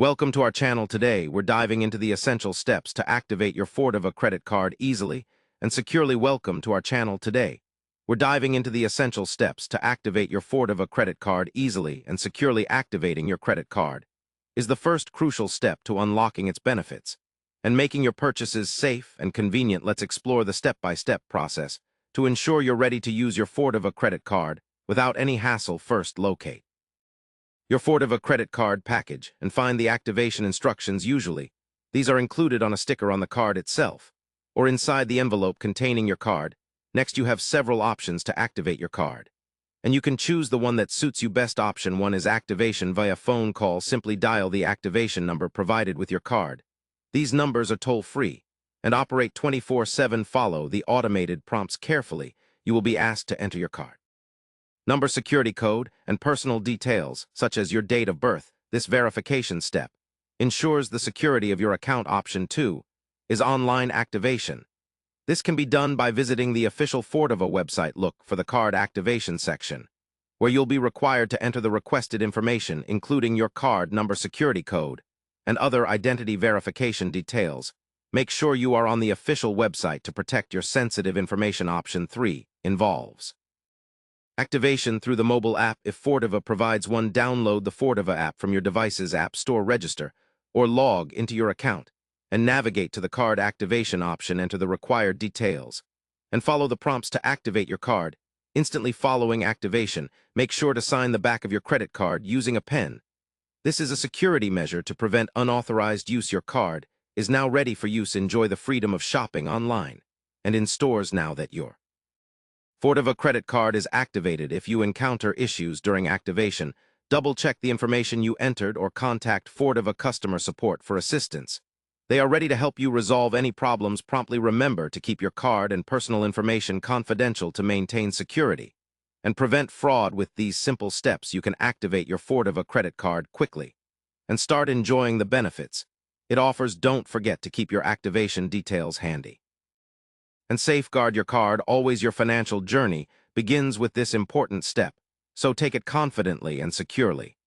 Welcome to our channel. Today, we're diving into the essential steps to activate your Fortiva credit card easily and securely. Welcome to our channel. Today, we're diving into the essential steps to activate your Fortiva credit card easily and securely. Activating your credit card is the first crucial step to unlocking its benefits and making your purchases safe and convenient. Let's explore the step-by-step process to ensure you're ready to use your Fortiva credit card without any hassle. First, locate your Fortiva credit card package and find the activation instructions. Usually, these are included on a sticker on the card itself or inside the envelope containing your card. Next, you have several options to activate your card, and you can choose the one that suits you best. Option 1 is activation via phone call. Simply dial the activation number provided with your card. These numbers are toll-free and operate 24/7. Follow the automated prompts carefully. You will be asked to enter your card number, security code, and personal details, such as your date of birth. This verification step ensures the security of your account. Option 2 is online activation. This can be done by visiting the official Fortiva website. Look for the card activation section, where you'll be required to enter the requested information, including your card number, security code, and other identity verification details. Make sure you are on the official website to protect your sensitive information. Option 3 involves activation through the mobile app. If Fortiva provides one, download the Fortiva app from your device's app store, register, or log into your account, and navigate to the card activation option. Enter the required details, and follow the prompts to activate your card. Instantly following activation, make sure to sign the back of your credit card using a pen. This is a security measure to prevent unauthorized use. Your card is now ready for use. Enjoy the freedom of shopping online and in stores now that your Fortiva credit card is activated. If you encounter issues during activation, double-check the information you entered or contact Fortiva customer support for assistance. They are ready to help you resolve any problems promptly. Remember to keep your card and personal information confidential to maintain security and prevent fraud. With these simple steps, you can activate your Fortiva credit card quickly and start enjoying the benefits it offers. Don't forget to keep your activation details handy and safeguard your card. Always, your financial journey begins with this important step, so take it confidently and securely.